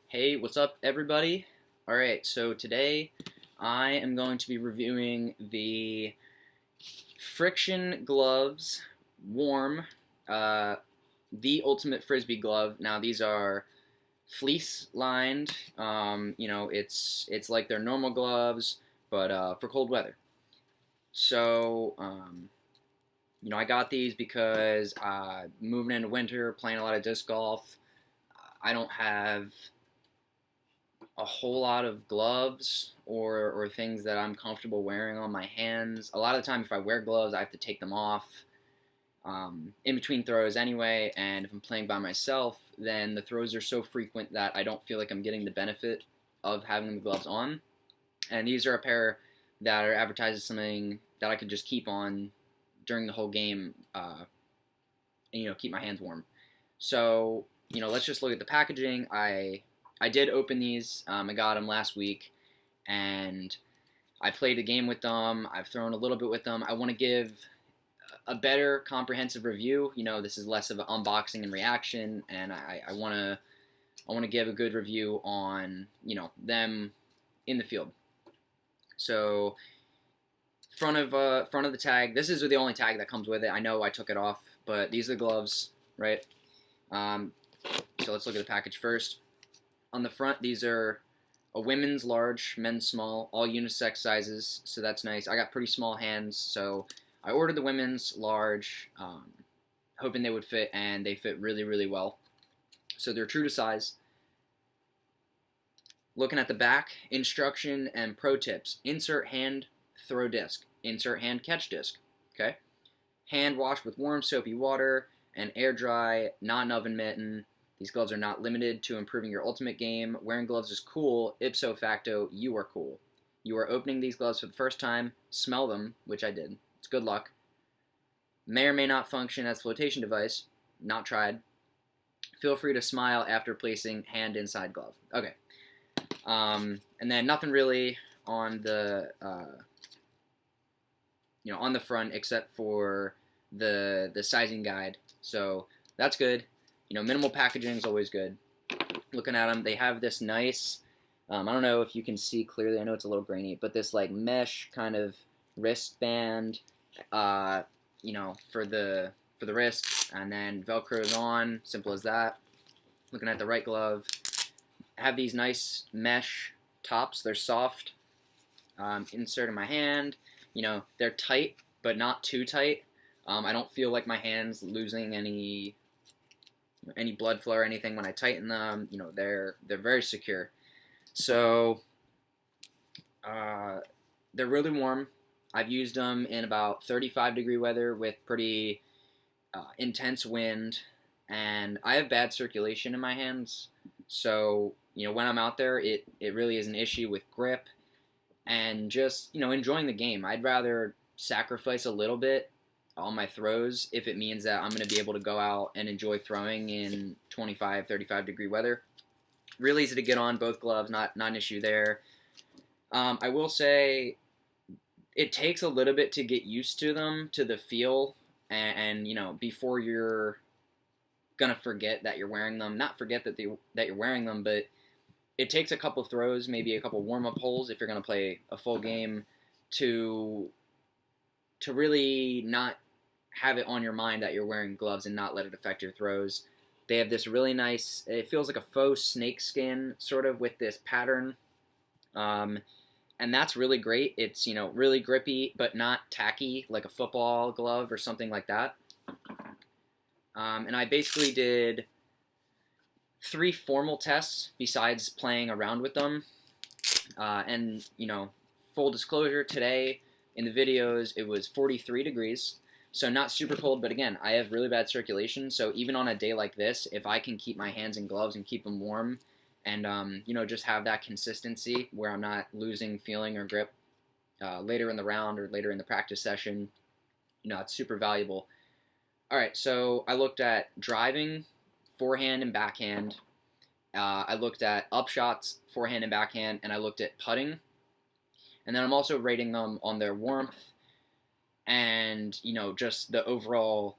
Hey, what's up, everybody? Alright, so today I am going to be reviewing the Friction Gloves Warm, uh, the Ultimate Frisbee Glove. Now, these are fleece lined. It's like their normal gloves, but for cold weather. So, I got these because moving into winter, playing a lot of disc golf. I don't have a whole lot of gloves or things that I'm comfortable wearing on my hands. A lot of the time, if I wear gloves, I have to take them off in between throws anyway. And if I'm playing by myself, then the throws are so frequent that I don't feel like I'm getting the benefit of having the gloves on. And these are a pair that are advertised as something that I could just keep on during the whole game, and keep my hands warm. So let's just look at the packaging. I did open these. I got them last week, and I played a game with them. I've thrown a little bit with them. I want to give a better comprehensive review. This is less of an unboxing and reaction, and I want to give a good review on them in the field. So front of the tag. This is the only tag that comes with it. I know I took it off, but these are the gloves, right? Um, so let's look at the package first. On the front, these are a women's large, men's small, all unisex sizes, so that's nice. I got pretty small hands, so I ordered the women's large, hoping they would fit, and they fit really, really well. So they're true to size. Looking at the back, instruction and pro tips. Insert hand throw disc. Insert hand catch disc. Okay? Hand wash with warm soapy water and air dry, not an oven mitten. These gloves are not limited to improving your ultimate game. Wearing gloves is cool. Ipso facto, you are cool. You are opening these gloves for the first time. Smell them, which I did. It's good luck. May or may not function as a flotation device. Not tried. Feel free to smile after placing hand inside glove. Okay. And then nothing really on the on the front except for the sizing guide. So that's good. Minimal packaging is always good. Looking at them, they have this nice, I don't know if you can see clearly, I know it's a little grainy, but this like mesh kind of wristband, for the wrist, and then Velcro's on, simple as that. Looking at the right glove, have these nice mesh tops, they're soft, insert in my hand, they're tight, but not too tight. I don't feel like my hand's losing any blood flow or anything when I tighten them. They're very secure. So they're really warm. I've used them in about 35-degree weather with pretty intense wind, and I have bad circulation in my hands. So when I'm out there, it really is an issue with grip and just enjoying the game. I'd rather sacrifice a little bit all my throws if it means that I'm going to be able to go out and enjoy throwing in 25, 35-degree weather. Really easy to get on, both gloves, not an issue there. I will say it takes a little bit to get used to them, to the feel, and before you're going to forget that you're wearing them. Not forget that you're wearing them, but it takes a couple throws, maybe a couple warm-up holes if you're going to play a full game to really not have it on your mind that you're wearing gloves and not let it affect your throws. They have this really nice, it feels like a faux snake skin sort of with this pattern. And that's really great. It's, really grippy, but not tacky like a football glove or something like that. And I basically did 3 formal tests besides playing around with them. And, full disclosure, today in the videos, it was 43 degrees. So not super cold, but again, I have really bad circulation, so even on a day like this, if I can keep my hands in gloves and keep them warm and, just have that consistency where I'm not losing feeling or grip later in the round or later in the practice session, it's super valuable. All right, so I looked at driving, forehand and backhand. I looked at upshots, forehand and backhand, and I looked at putting. And then I'm also rating them on their warmth and just the overall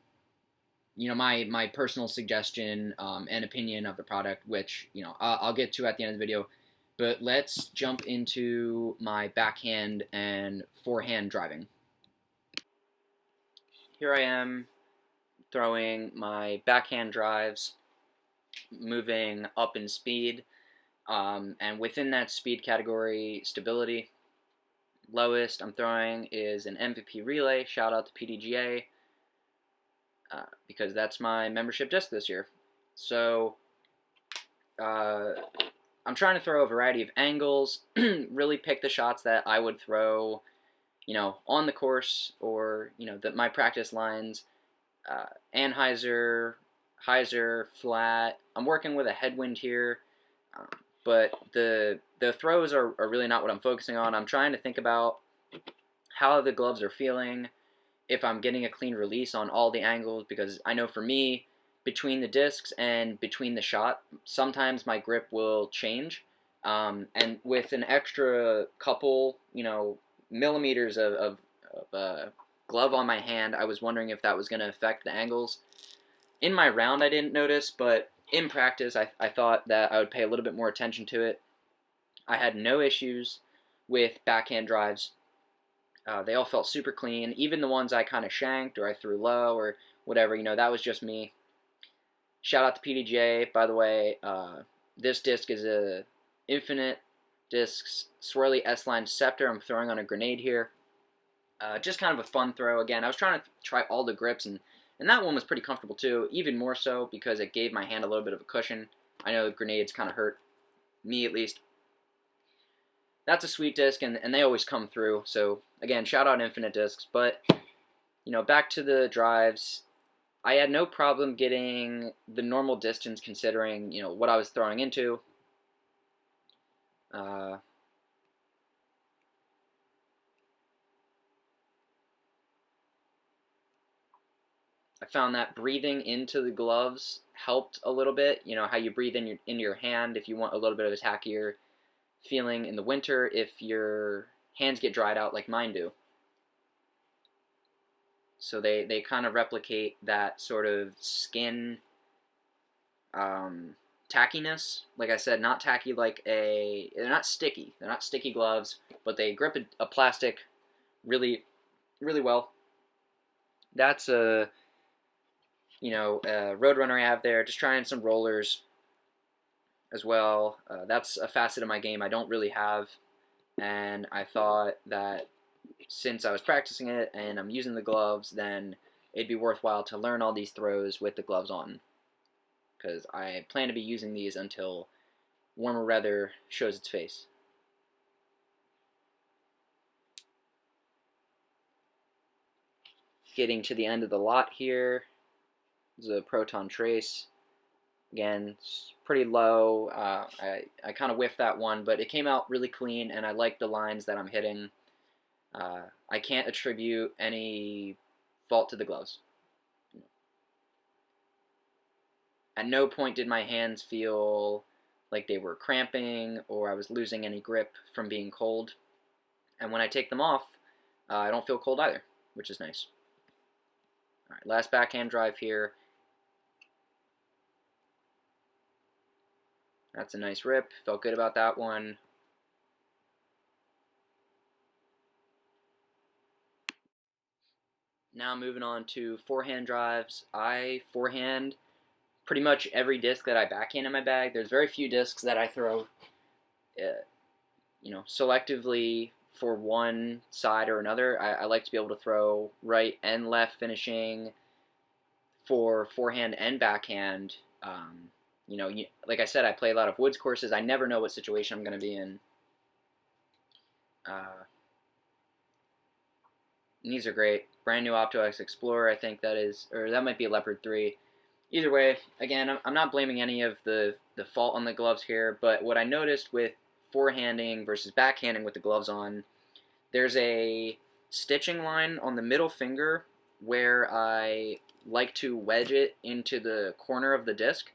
my personal suggestion and opinion of the product, which I'll get to at the end of the video. But let's jump into my backhand and forehand driving. Here I am throwing my backhand drives, moving up in speed, and within that speed category, stability. Lowest I'm throwing is an MVP relay. Shout out to PDGA, because that's my membership disc this year. So I'm trying to throw a variety of angles, really pick the shots that I would throw, on the course, or my practice lines. Anheuser, hyzer, flat. I'm working with a headwind here, but the throws are really not what I'm focusing on. I'm trying to think about how the gloves are feeling, if I'm getting a clean release on all the angles, because I know for me, between the discs and between the shot, sometimes my grip will change. And with an extra couple, millimeters of glove on my hand, I was wondering if that was going to affect the angles. In my round, I didn't notice, but in practice, I thought that I would pay a little bit more attention to it. I had no issues with backhand drives. They all felt super clean. Even the ones I kind of shanked or I threw low or whatever, that was just me. Shout out to PDJ, by the way. This disc is a Infinite Discs Swirly S-Line Scepter. I'm throwing on a grenade here. Just kind of a fun throw. Again, I was trying to try all the grips, and that one was pretty comfortable too, even more so because it gave my hand a little bit of a cushion. I know grenades kind of hurt me, at least. That's a sweet disc, and they always come through. So, again, shout out Infinite Discs. But, back to the drives. I had no problem getting the normal distance considering, what I was throwing into. I found that breathing into the gloves helped a little bit. How you breathe into your hand if you want a little bit of a tackier feeling in the winter if your hands get dried out like mine do. So they kind of replicate that sort of skin tackiness. Like I said, not tacky like they're not sticky. They're not sticky gloves, but they grip a plastic really, really well. That's a Roadrunner I have there. Just trying some rollers as well. That's a facet of my game I don't really have, and I thought that since I was practicing it and I'm using the gloves, then it'd be worthwhile to learn all these throws with the gloves on, because I plan to be using these until warmer weather shows its face. Getting to the end of the lot here. This is a Proton Trace. Again, it's pretty low. I kind of whiffed that one, but it came out really clean, and I like the lines that I'm hitting. I can't attribute any fault to the gloves. At no point did my hands feel like they were cramping or I was losing any grip from being cold. And when I take them off, I don't feel cold either, which is nice. All right, last backhand drive here. That's a nice rip. Felt good about that one. Now moving on to forehand drives. I forehand pretty much every disc that I backhand in my bag. There's very few discs that I throw, selectively for one side or another. I like to be able to throw right and left finishing for forehand and backhand. Like I said, I play a lot of woods courses. I never know what situation I'm going to be in. And these are great. Brand new Opto-X Explorer, I think that is, or that might be a Leopard 3. Either way, again, I'm not blaming any of the fault on the gloves here, but what I noticed with forehanding versus backhanding with the gloves on, there's a stitching line on the middle finger where I like to wedge it into the corner of the disc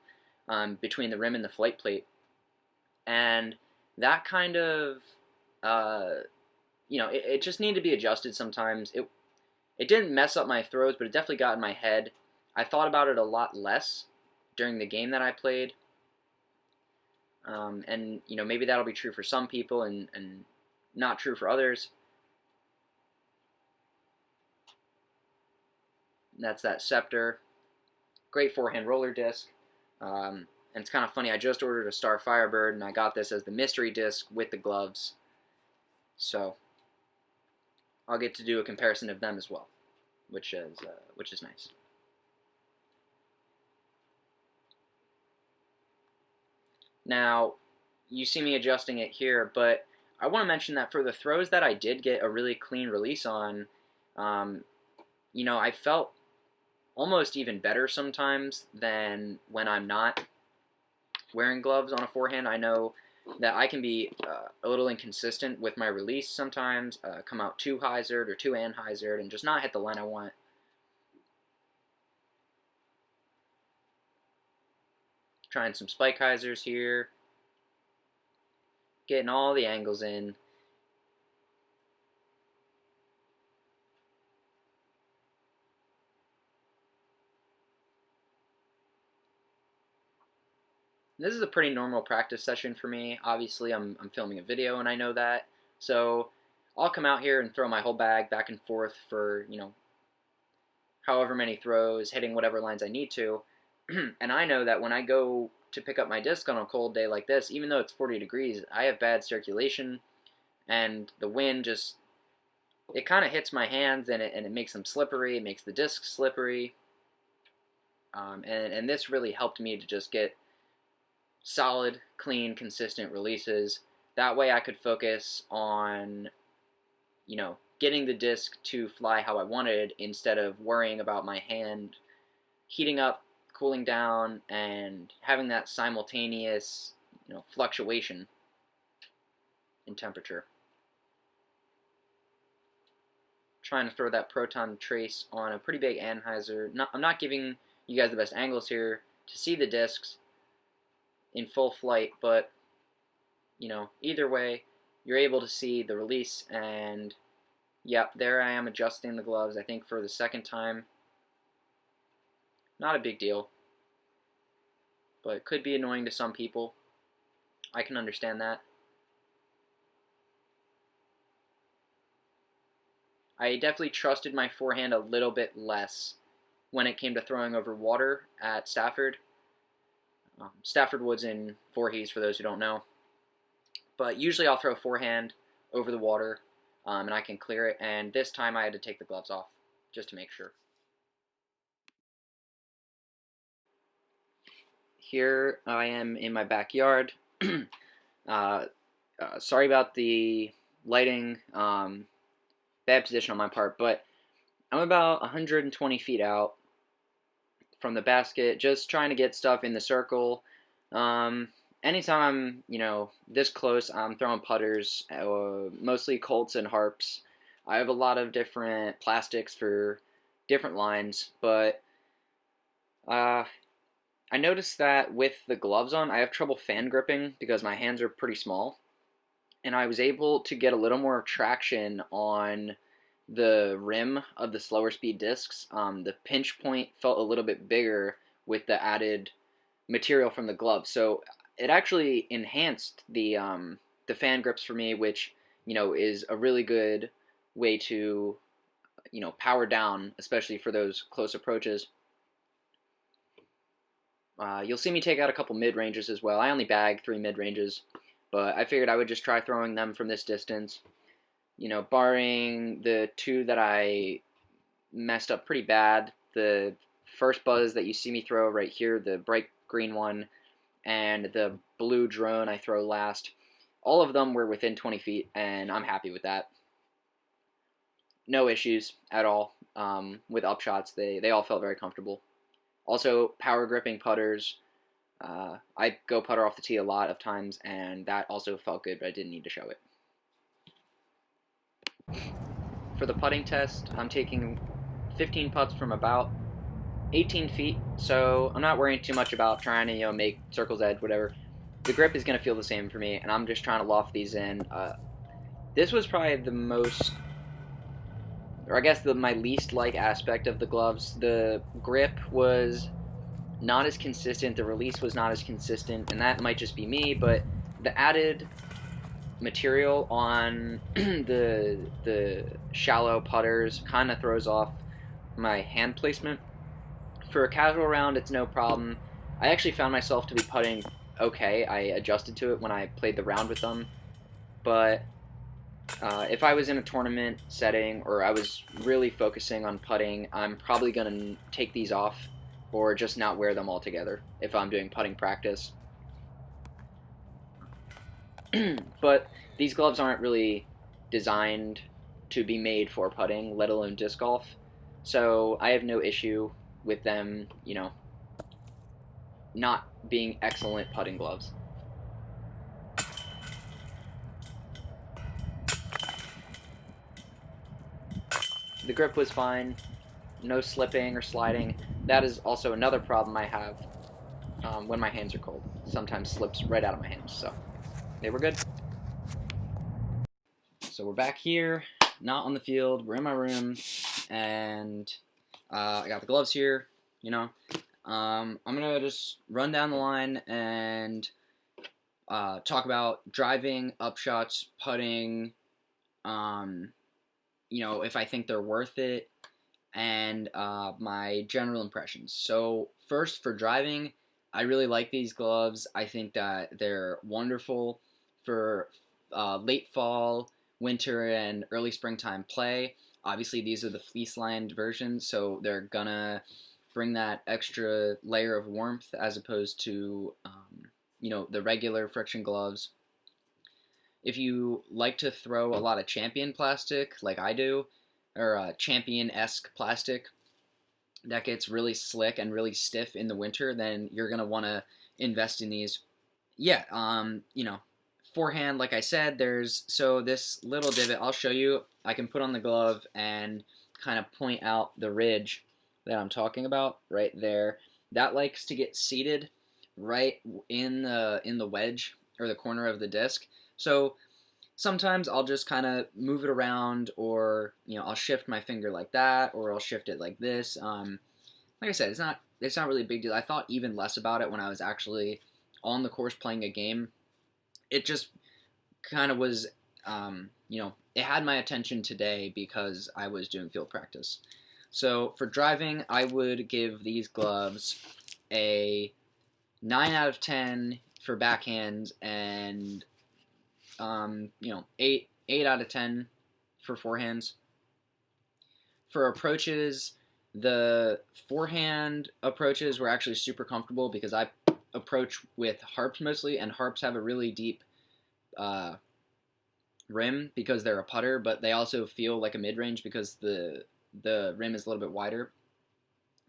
between the rim and the flight plate. And that kind of, it just needed to be adjusted sometimes. It didn't mess up my throws, but it definitely got in my head. I thought about it a lot less during the game that I played. And maybe that'll be true for some people and not true for others. And that's that Scepter. Great forehand roller disc. And it's kind of funny, I just ordered a Star Firebird, and I got this as the mystery disc with the gloves. So I'll get to do a comparison of them as well, which is nice. Now, you see me adjusting it here, but I want to mention that for the throws that I did get a really clean release on, I felt almost even better sometimes than when I'm not wearing gloves on a forehand. I know that I can be a little inconsistent with my release sometimes, come out too hyzered or too anhyzered, and just not hit the line I want. Trying some spike hyzers here, getting all the angles in. This is a pretty normal practice session for me. Obviously, I'm filming a video and I know that. So I'll come out here and throw my whole bag back and forth for, however many throws, hitting whatever lines I need to. And I know that when I go to pick up my disc on a cold day like this, even though it's 40 degrees, I have bad circulation, and the wind just, it kind of hits my hands, and it makes them slippery, it makes the disc slippery, and this really helped me to just get solid, clean, consistent releases. That way I could focus on, getting the disc to fly how I wanted, instead of worrying about my hand heating up, cooling down, and having that simultaneous, fluctuation in temperature. Trying to throw that proton trace on a pretty big anhyzer. I'm not giving you guys the best angles here to see the discs in full flight, but either way, you're able to see the release, and yep, there I am adjusting the gloves, I think for the second time. Not a big deal, but it could be annoying to some people. I can understand that. I definitely trusted my forehand a little bit less when it came to throwing over water at Stafford. Stafford Woods in Voorhees, for those who don't know. But usually I'll throw forehand over the water, and I can clear it. And this time I had to take the gloves off just to make sure. Here I am in my backyard. Sorry about the lighting, bad position on my part, but I'm about 120 feet out from the basket, just trying to get stuff in the circle. Anytime I'm, this close, I'm throwing putters, mostly Colts and Harps. I have a lot of different plastics for different lines, but I noticed that with the gloves on, I have trouble fan gripping because my hands are pretty small, and I was able to get a little more traction on the rim of the slower speed discs. The pinch point felt a little bit bigger with the added material from the glove, so it actually enhanced the fan grips for me, which is a really good way to power down, especially for those close approaches. You'll see me take out a couple mid-ranges as well. I only bag 3 mid-ranges, but I figured I would just try throwing them from this distance. Barring the 2 that I messed up pretty bad, the first buzz that you see me throw right here, the bright green one, and the blue drone I throw last, all of them were within 20 feet, and I'm happy with that. No issues at all with upshots. They all felt very comfortable. Also, power gripping putters. I go putter off the tee a lot of times, and that also felt good, but I didn't need to show it. For the putting test, I'm taking 15 putts from about 18 feet, so I'm not worrying too much about trying to make circle's edge, whatever. The grip is going to feel the same for me, and I'm just trying to loft these in. This was probably the most or I guess my least like aspect of the gloves, the grip was not as consistent, the release was not as consistent, and that might just be me, but the added material on the shallow putters kind of throws off my hand placement. For a casual round, it's no problem. I actually found myself to be putting okay. I adjusted to it when I played the round with them, but if I was in a tournament setting or I was really focusing on putting, I'm probably going to take these off or just not wear them altogether if I'm doing putting practice. But these gloves aren't really designed to be made for putting, let alone disc golf. So I have no issue with them, not being excellent putting gloves. The grip was fine, no slipping or sliding. That is also another problem I have when my hands are cold. Sometimes slips right out of my hands, so they were good. So we're back here, not on the field. We're in my room, and I got the gloves here. I'm gonna just run down the line and talk about driving, upshots, putting. If I think they're worth it, and my general impressions. So first, for driving, I really like these gloves. I think that they're wonderful for late fall, winter, and early springtime play. Obviously, these are the fleece-lined versions, so they're gonna bring that extra layer of warmth as opposed to the regular friction gloves. If you like to throw a lot of Champion plastic, like I do, or Champion-esque plastic that gets really slick and really stiff in the winter, then you're gonna want to invest in these. Yeah, forehand, like I said, there's this little divot. I'll show you. I can put on the glove and kind of point out the ridge that I'm talking about right there. That likes to get seated right in the wedge or the corner of the disc. So sometimes I'll just kind of move it around, or I'll shift my finger like that, or I'll shift it like this. Like I said, it's not really a big deal. I thought even less about it when I was actually on the course playing a game. It just kind of was, it had my attention today because I was doing field practice. So for driving, I would give these gloves a 9 out of 10 for backhands, and 8 out of 10 for forehands. For approaches, the forehand approaches were actually super comfortable because I approach with harps mostly, and harps have a really deep rim because they're a putter, but they also feel like a mid-range because the rim is a little bit wider.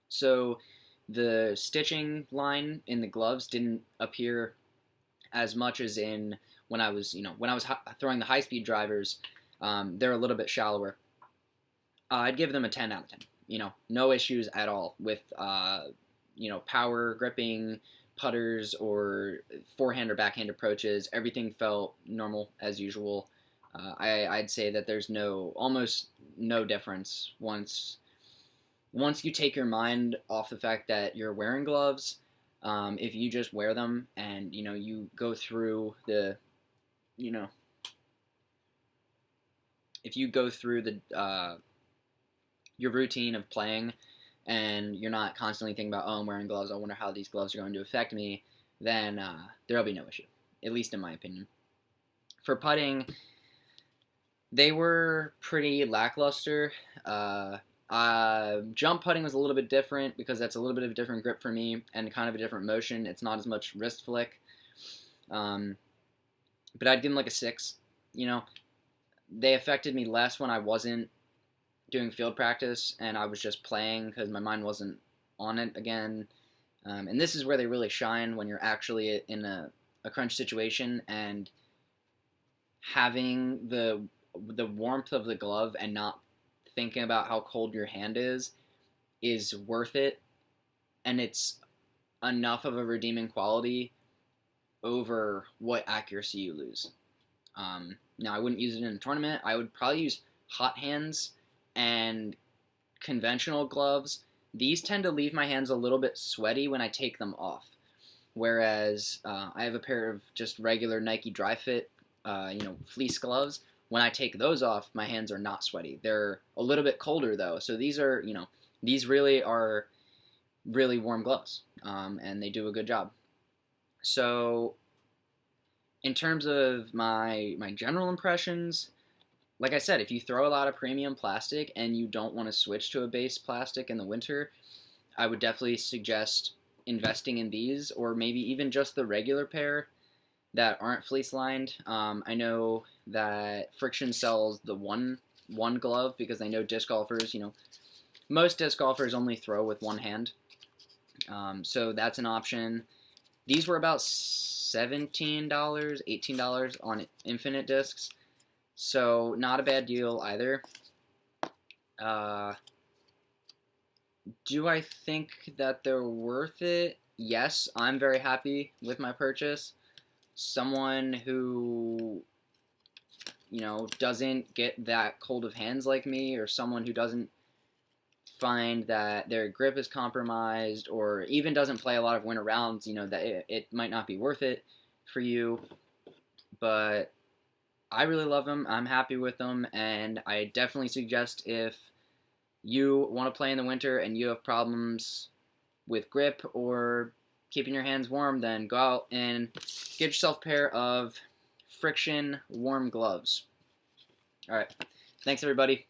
So the stitching line in the gloves didn't appear as much as in when I was throwing the high-speed drivers. They're a little bit shallower. I'd give them a 10 out of 10. No issues at all with power gripping, putters, or forehand or backhand approaches. Everything felt normal as usual. I'd say that there's almost no difference once you take your mind off the fact that you're wearing gloves. If you just wear them and you go through the if you go through the your routine of playing, and you're not constantly thinking about, oh, I'm wearing gloves, I wonder how these gloves are going to affect me, then there'll be no issue, at least in my opinion. For putting, they were pretty lackluster. Jump putting was a little bit different because that's a little bit of a different grip for me and kind of a different motion. It's not as much wrist flick. But I'd give them like a 6. They affected me less when I wasn't doing field practice and I was just playing because my mind wasn't on it again. And this is where they really shine, when you're actually in a crunch situation, and having the warmth of the glove and not thinking about how cold your hand is worth it, and it's enough of a redeeming quality over what accuracy you lose. Now, I wouldn't use it in a tournament. I would probably use hot hands and conventional gloves, these tend to leave my hands a little bit sweaty when I take them off. Whereas I have a pair of just regular Nike Dry Fit, fleece gloves. When I take those off, my hands are not sweaty. They're a little bit colder though, so these really are really warm gloves, and they do a good job. So in terms of my general impressions, like I said, if you throw a lot of premium plastic and you don't want to switch to a base plastic in the winter, I would definitely suggest investing in these, or maybe even just the regular pair that aren't fleece lined. I know that Friction sells the one glove because I know disc golfers, most disc golfers only throw with one hand, so that's an option. These were about $17, $18 on Infinite Discs, so not a bad deal either. Do I think that they're worth it? Yes, I'm very happy with my purchase. Someone who, doesn't get that cold of hands like me, or someone who doesn't find that their grip is compromised, or even doesn't play a lot of winter rounds, that it might not be worth it for you. But I really love them. I'm happy with them, and I definitely suggest if you want to play in the winter and you have problems with grip or keeping your hands warm, then go out and get yourself a pair of Friction warm gloves. All right. Thanks, everybody.